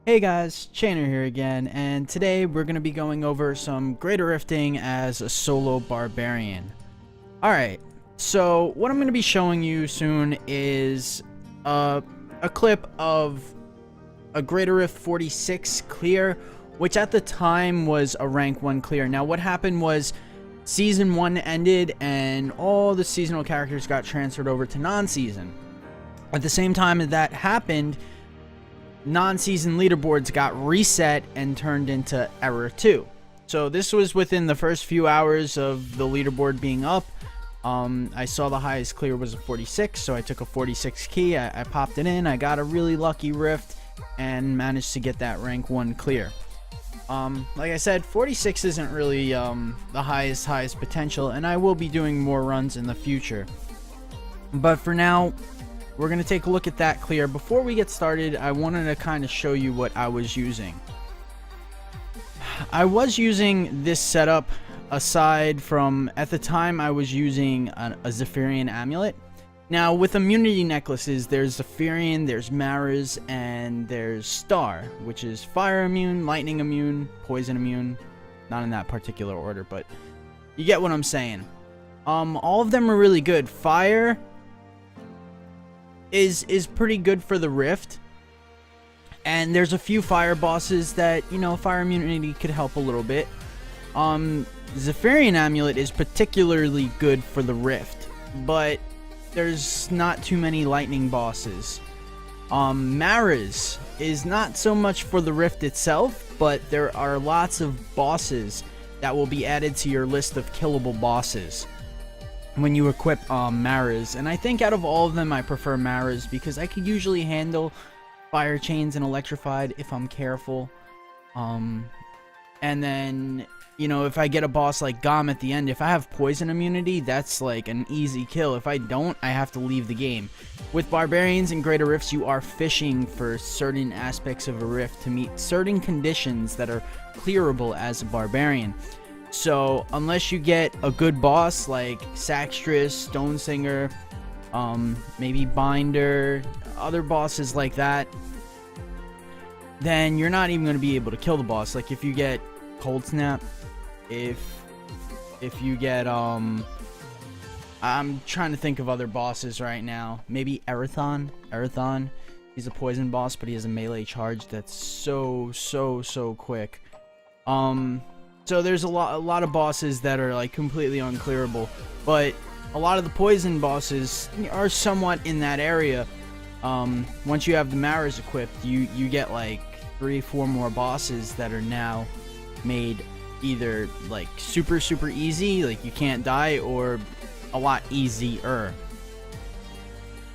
Hey guys, Chainer here again, and today we're going to be going over some greater rifting as a solo barbarian. Alright, so what I'm going to be showing you soon is a clip of a greater rift 46 clear, which at the time was a rank 1 clear. Now what happened was season 1 ended and all the seasonal characters got transferred over to non-season. At the same time that happened, non-season leaderboards got reset and turned into error 2. So this was within the first few hours of the leaderboard being up. I saw the highest clear was a 46, so I took a 46 key, I popped it in, I got a really lucky rift and managed to get that rank 1 clear. Like I said, 46 isn't really the highest potential, and I will be doing more runs in the future. But for now, we're going to take a look at that clear. Before we get started, I wanted to kind of show you what I was using. I was using this setup aside from, at the time, I was using a Zephyrian amulet. Now, with immunity necklaces, there's Zephyrian, there's Maras, and there's Star, which is fire immune, lightning immune, poison immune. Not in that particular order, but you get what I'm saying. All of them are really good. Fire is pretty good for the rift, and there's a few fire bosses that, you know, fire immunity could help a little bit. Zephyrian amulet is particularly good for the rift, but there's not too many lightning bosses. Maras is not so much for the rift itself, but there are lots of bosses that will be added to your list of killable bosses when you equip Maras. And I think out of all of them, I prefer Maras because I could usually handle fire chains and electrified if I'm careful. And then, you know, if I get a boss like Gom at the end, if I have poison immunity, that's like an easy kill. If I don't, I have to leave the game. With barbarians and greater rifts, you are fishing for certain aspects of a rift to meet certain conditions that are clearable as a barbarian. So unless you get a good boss like Saxtress, Stonesinger, maybe Binder, other bosses like that, then you're not even going to be able to kill the boss. Like if you get Cold Snap, if you get I'm trying to think of other bosses right now. Maybe Erathon. He's a poison boss, but he has a melee charge that's so quick. So there's a lot of bosses that are like completely unclearable, but a lot of the poison bosses are somewhat in that area. Once you have the Maras equipped, you get like 3-4 more bosses that are now made either like super easy, like you can't die, or a lot easier.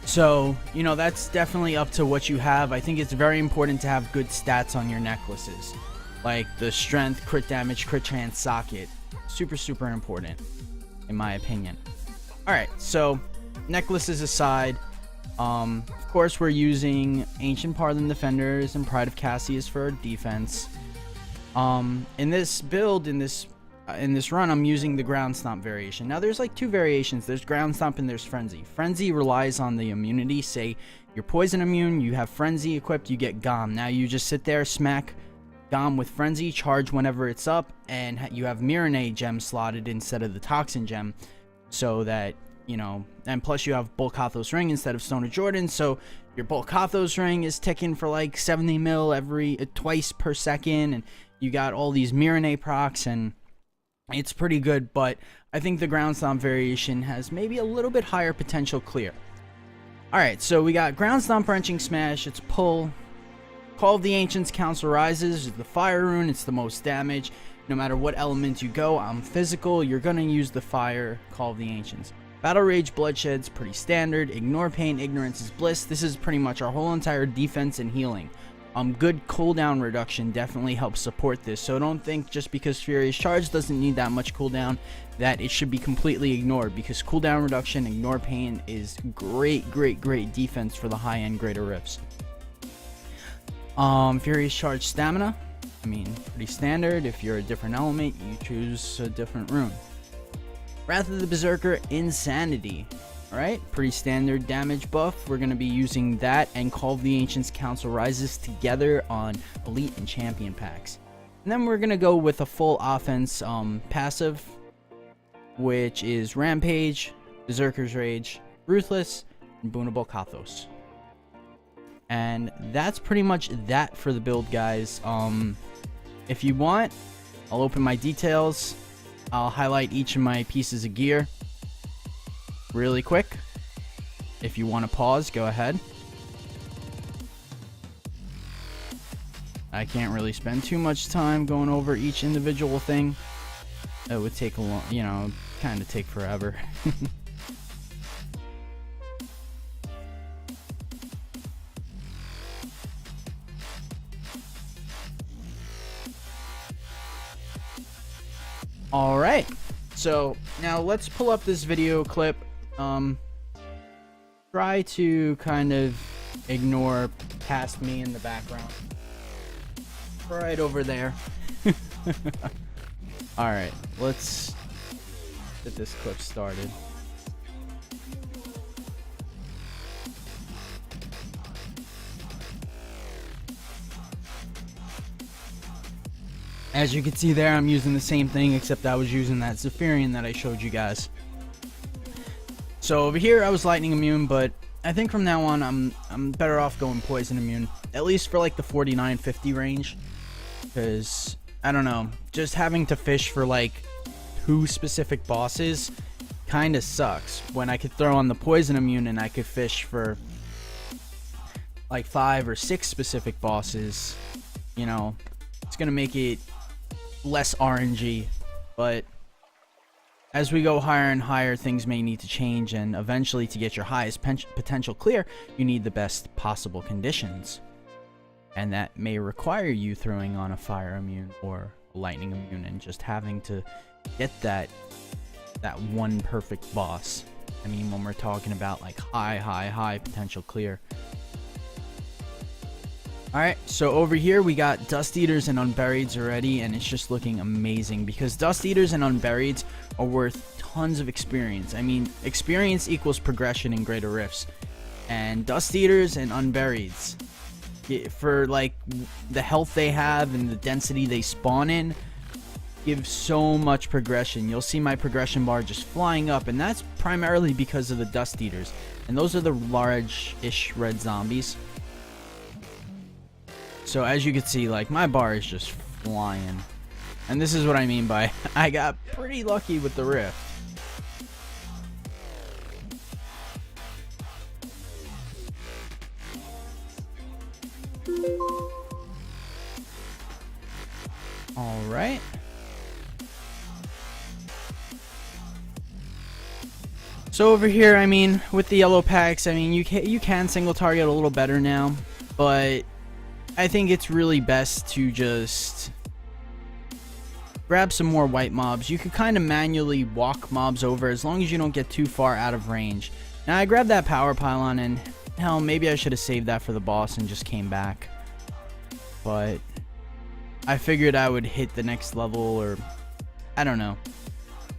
So, you know, that's definitely up to what you have. I think it's very important to have good stats on your necklaces, like the strength, crit damage, crit chance, socket. Super important, in my opinion. Alright, so necklaces aside, of course we're using Ancient Parlin Defenders and Pride of Cassius for our defense. In this build, in this run, I'm using the Ground Stomp variation. Now there's like 2 variations. There's Ground Stomp and there's Frenzy. Frenzy relies on the immunity. Say you're poison immune, you have Frenzy equipped, you get Gom. Now you just sit there, smack Gom with Frenzy, charge whenever it's up, and you have Mirane gem slotted instead of the Toxin gem, so that, you know, and plus you have Bulk Hathos ring instead of Stone of Jordan, so your Bulk Hathos ring is ticking for like 70 mil twice per second, and you got all these Mirane procs, and it's pretty good. But I think the Ground Stomp variation has maybe a little bit higher potential clear. Alright, so we got Ground Stomp, Wrenching Smash, it's pull. Call of the Ancients, Council Rises, the fire rune, it's the most damage. No matter what element you go, I'm physical, you're gonna use the fire, Call of the Ancients. Battle Rage, Bloodshed's pretty standard. Ignore Pain, Ignorance is Bliss. This is pretty much our whole entire defense and healing. Good cooldown reduction definitely helps support this, so don't think just because Furious Charge doesn't need that much cooldown that it should be completely ignored, because cooldown reduction, Ignore Pain is great defense for the high-end greater rifts. Furious Charge Stamina, I mean, pretty standard. If you're a different element, you choose a different rune. Wrath of the Berserker, Insanity. Alright, pretty standard damage buff. We're going to be using that and Call of the Ancients Council Rises together on Elite and Champion packs. And then we're going to go with a full offense passive, which is Rampage, Berserker's Rage, Ruthless, and Boonable Kathos. And that's pretty much that for the build, guys. If you want, I'll open my details. I'll highlight each of my pieces of gear really quick. If you want to pause, go ahead. I can't really spend too much time going over each individual thing. It would take a long, you know, kind of take forever. Alright, so now let's pull up this video clip. Try to kind of ignore past me in the background. Right over there. Alright, let's get this clip started. As you can see there, I'm using the same thing, except I was using that Zephyrian that I showed you guys. So over here, I was lightning immune, but I think from now on, I'm better off going poison immune, at least for like the 49-50 range, because I don't know, just having to fish for like 2 specific bosses kind of sucks. When I could throw on the poison immune and I could fish for like 5 or 6 specific bosses, you know, it's gonna make it less RNG, but as we go higher and higher, things may need to change, and eventually to get your highest potential clear, you need the best possible conditions. And that may require you throwing on a fire immune or a lightning immune and just having to get that one perfect boss. I mean, when we're talking about like high potential clear. Alright, so over here we got Dust Eaters and Unburieds already, and it's just looking amazing because Dust Eaters and Unburieds are worth tons of experience. I mean, experience equals progression in Greater Rifts. And Dust Eaters and Unburieds, for like the health they have and the density they spawn in, give so much progression. You'll see my progression bar just flying up, and that's primarily because of the Dust Eaters. And those are the large-ish red zombies. So as you can see, like, my bar is just flying. And this is what I mean by I got pretty lucky with the Rift. Alright. So over here, I mean, with the yellow packs, I mean, you can single target a little better now, but I think it's really best to just grab some more white mobs. You could kind of manually walk mobs over as long as you don't get too far out of range. Now I grabbed that power pylon, and hell, maybe I should have saved that for the boss and just came back. But I figured I would hit the next level, or I don't know.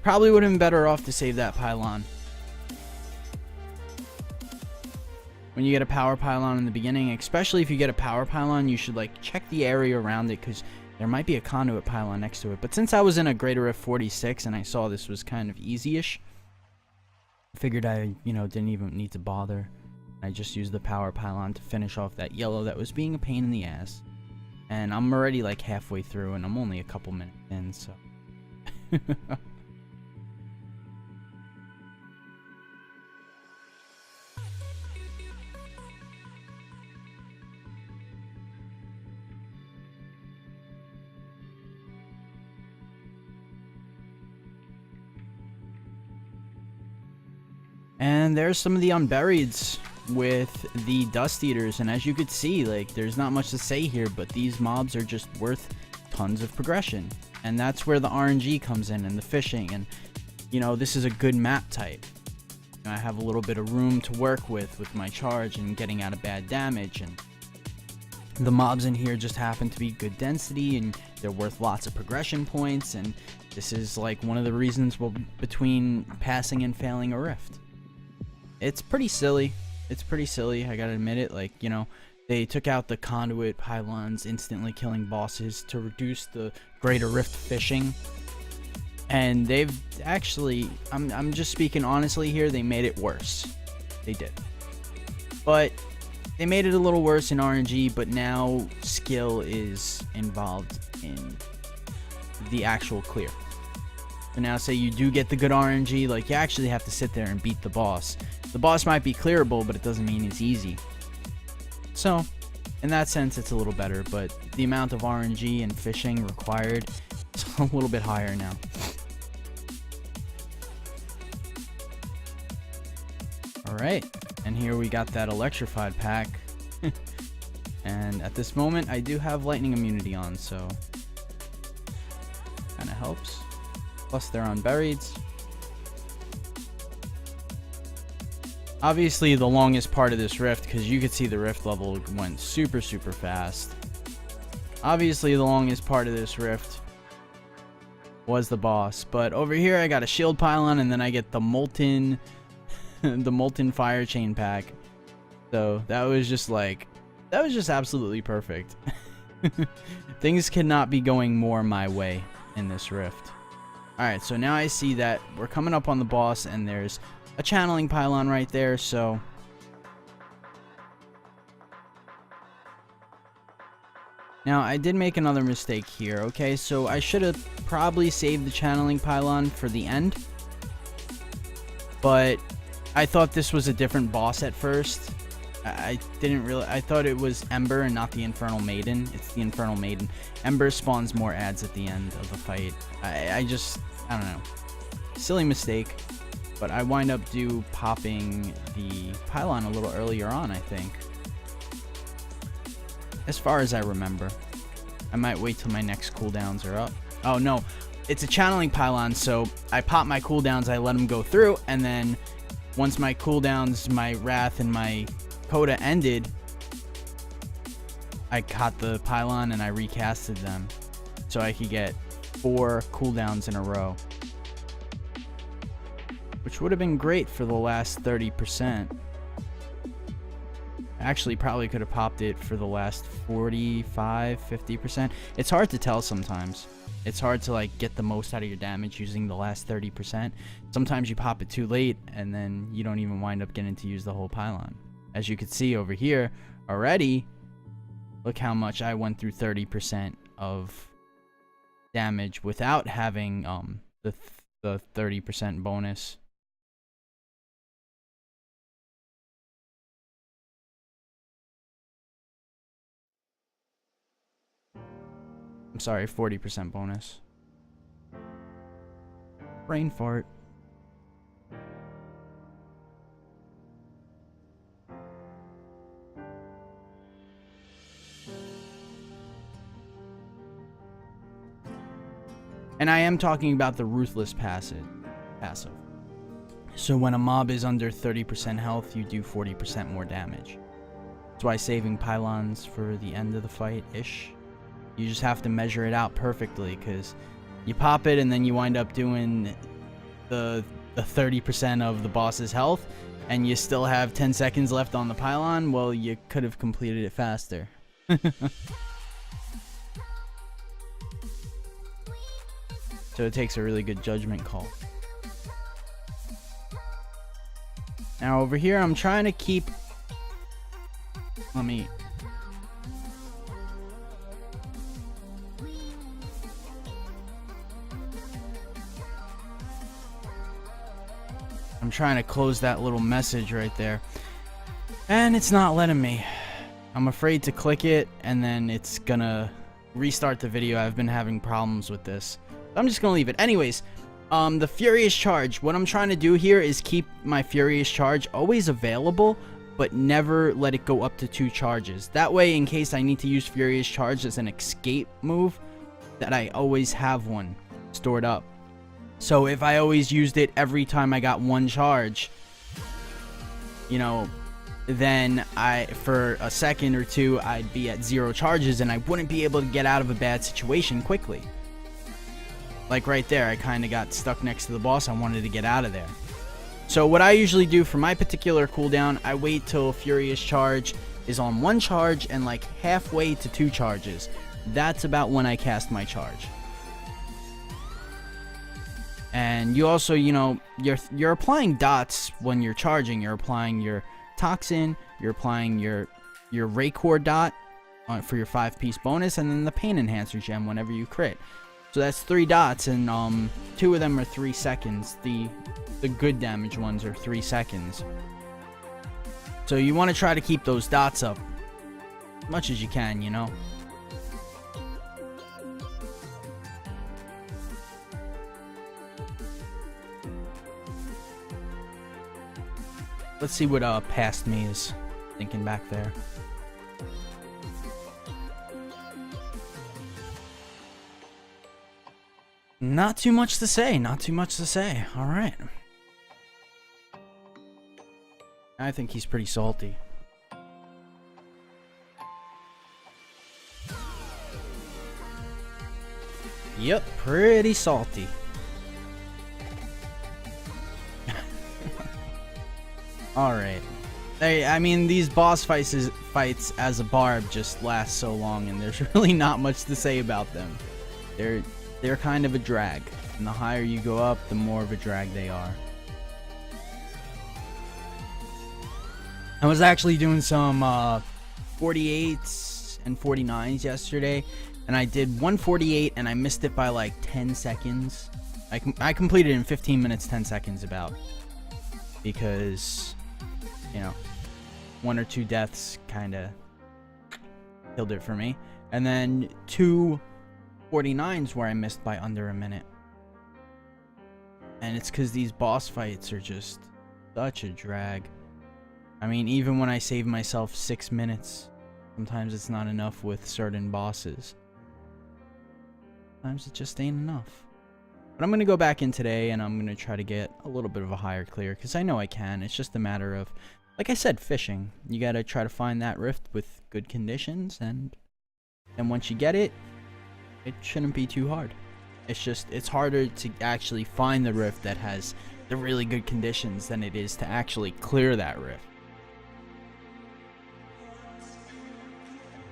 Probably would have been better off to save that pylon. When you get a power pylon in the beginning, especially if you get a power pylon, you should like check the area around it, because there might be a conduit pylon next to it. But since I was in a Greater Rift 46 and I saw this was kind of easy-ish, I figured I, you know, didn't even need to bother. I just used the power pylon to finish off that yellow that was being a pain in the ass. And I'm already like halfway through, and I'm only a couple minutes in, so. And there's some of the Unburieds with the Dust Eaters, and as you could see, like, there's not much to say here, but these mobs are just worth tons of progression. And that's where the RNG comes in, and the fishing, and, you know, this is a good map type. I have a little bit of room to work with my charge and getting out of bad damage, and the mobs in here just happen to be good density, and they're worth lots of progression points, and this is like one of the reasons between passing and failing a rift. It's pretty silly. It's pretty silly, I gotta admit it. Like, you know, they took out the conduit pylons, instantly killing bosses to reduce the greater rift fishing. And they've actually, I'm just speaking honestly here, they made it worse. They did. But they made it a little worse in RNG, but now skill is involved in the actual clear. So now say you do get the good RNG, like you actually have to sit there and beat the boss. The boss might be clearable, but it doesn't mean it's easy. So in that sense, it's a little better, but the amount of RNG and fishing required is a little bit higher now. Alright, and here we got that electrified pack. And at this moment, I do have lightning immunity on, so kind of helps. Plus, they're unburied. Obviously, the longest part of this rift, because you could see the rift level went super, super fast. Obviously, the longest part of this rift was the boss. But over here, I got a shield pylon, and then I get the molten, the molten fire chain pack. So that was just like, that was just absolutely perfect. Things cannot be going more my way in this rift. Alright, so now I see that we're coming up on the boss, and there's a channeling pylon right there, so now I did make another mistake here. Okay, so I should have probably saved the channeling pylon for the end, but I thought this was a different boss at first. I didn't really, I thought it was Ember and not the Infernal Maiden. It's the Infernal Maiden. Ember spawns more ads at the end of the fight. I don't know. Silly mistake. But I wind up popping the pylon a little earlier on, I think. As far as I remember. I might wait till my next cooldowns are up. Oh no, it's a channeling pylon, so I pop my cooldowns, I let them go through, and then once my cooldowns, my Wrath and my Coda ended, I caught the pylon and I recasted them so I could get 4 cooldowns in a row, which would have been great for the last 30%. Actually, probably could have popped it for the last 45, 50%. It's hard to tell sometimes. It's hard to like get the most out of your damage using the last 30%. Sometimes you pop it too late and then you don't even wind up getting to use the whole pylon. As you can see over here already, look how much I went through 30% of damage without having the 30% bonus. I'm sorry, 40% bonus. Brain fart. And I am talking about the Ruthless passive. So when a mob is under 30% health, you do 40% more damage. That's why saving pylons for the end of the fight-ish. You just have to measure it out perfectly, because you pop it and then you wind up doing the 30% of the boss's health, and you still have 10 seconds left on the pylon. Well, you could have completed it faster. So it takes a really good judgment call. Now over here, I'm trying to keep... I'm trying to close that little message right there. And it's not letting me. I'm afraid to click it, and then it's gonna restart the video. I've been having problems with this. I'm just gonna leave it. Anyways, the Furious Charge. What I'm trying to do here is keep my Furious Charge always available, but never let it go up to 2 charges. That way, in case I need to use Furious Charge as an escape move, that I always have one stored up. So if I always used it every time I got 1 charge, you know, then for a second or two, I'd be at 0 charges and I wouldn't be able to get out of a bad situation quickly. Like right there, I kind of got stuck next to the boss. I wanted to get out of there. So what I usually do for my particular cooldown, I wait till Furious Charge is on 1 charge and like halfway to 2 charges. That's about when I cast my charge. And you also, you know, you're applying dots when you're charging. You're applying your Toxin, you're applying your Raycore dot for your 5-piece bonus, and then the Pain Enhancer gem whenever you crit. So that's 3 dots, and 2 of them are 3 seconds. The good damage ones are 3 seconds. So you want to try to keep those dots up as much as you can, you know. Let's see what past me is thinking back there. Not too much to say, not too much to say. All right. I think he's pretty salty. Yep, pretty salty. Alright. I mean, these boss fights as a barb just last so long, and there's really not much to say about them. They're kind of a drag, and the higher you go up, the more of a drag they are. I was actually doing some 48s and 49s yesterday, and I did 148 and I missed it by like 10 seconds. I completed it in 15 minutes 10 seconds about, because, you know, 1 or 2 deaths kind of killed it for me. And then 2 49s where I missed by under a minute. And it's because these boss fights are just such a drag. I mean, even when I save myself 6 minutes, sometimes it's not enough with certain bosses. Sometimes it just ain't enough. But I'm going to go back in today and I'm going to try to get a little bit of a higher clear, because I know I can. It's just a matter of, like I said, fishing. You got to try to find that rift with good conditions, and once you get it, it shouldn't be too hard. It's harder to actually find the rift that has the really good conditions than it is to actually clear that rift.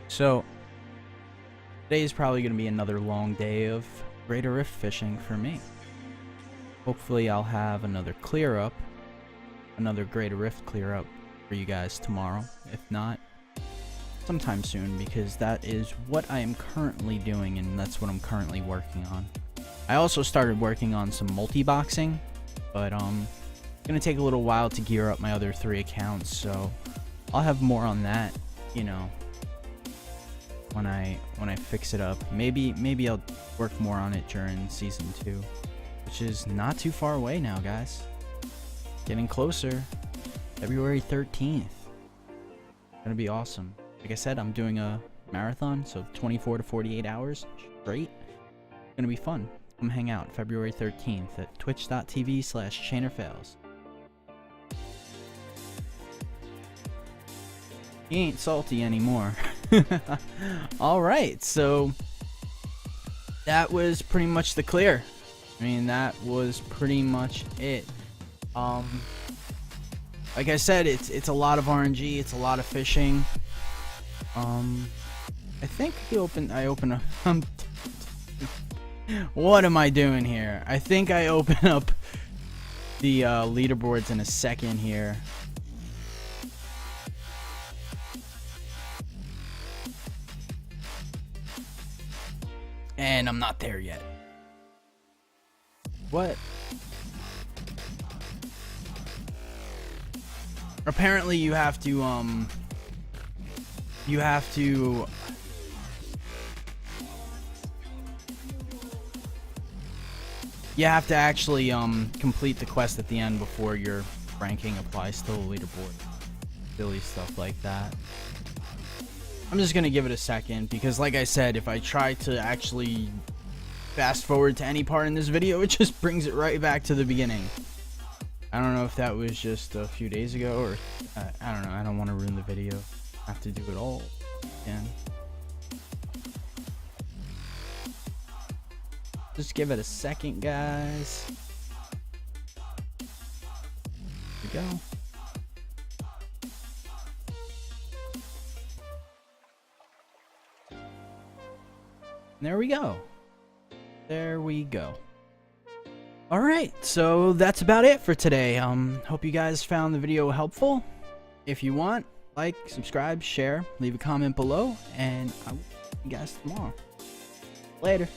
So today is probably going to be another long day of Greater Rift fishing for me. Hopefully I'll have another clear up, another Greater Rift clear up for you guys tomorrow. If not, sometime soon, because that is what I am currently doing, and that's what I'm currently working on. I also started working on some multi-boxing, but it's gonna take a little while to gear up my other 3 accounts, so I'll have more on that, you know, when I fix it up. Maybe I'll work more on it during season 2, which is not too far away now, guys. Getting closer. February 13th. Gonna be awesome. Like I said, I'm doing a marathon, so 24 to 48 hours straight. Gonna be fun. Come hang out February 13th at twitch.tv/chainerfails. He ain't salty anymore. Alright, so that was pretty much the clear. I mean, that was pretty much it. Like I said, it's a lot of RNG, it's a lot of fishing. I think I open a what am I doing here? I think I open up the leaderboards in a second here. And I'm not there yet. What? Apparently you have to actually complete the quest at the end before your ranking applies to the leaderboard. Silly stuff like that. I'm just gonna give it a second, because like I said, if I try to actually fast forward to any part in this video, it just brings it right back to the beginning. I don't know if that was just a few days ago, or I don't know. I don't want to ruin the video. I have to do it all again. Just give it a second, guys. go. There we go. There we go. Alright, so that's about it for today. Hope you guys found the video helpful. If you want, like, subscribe, share, leave a comment below, and I will see you guys tomorrow. Later.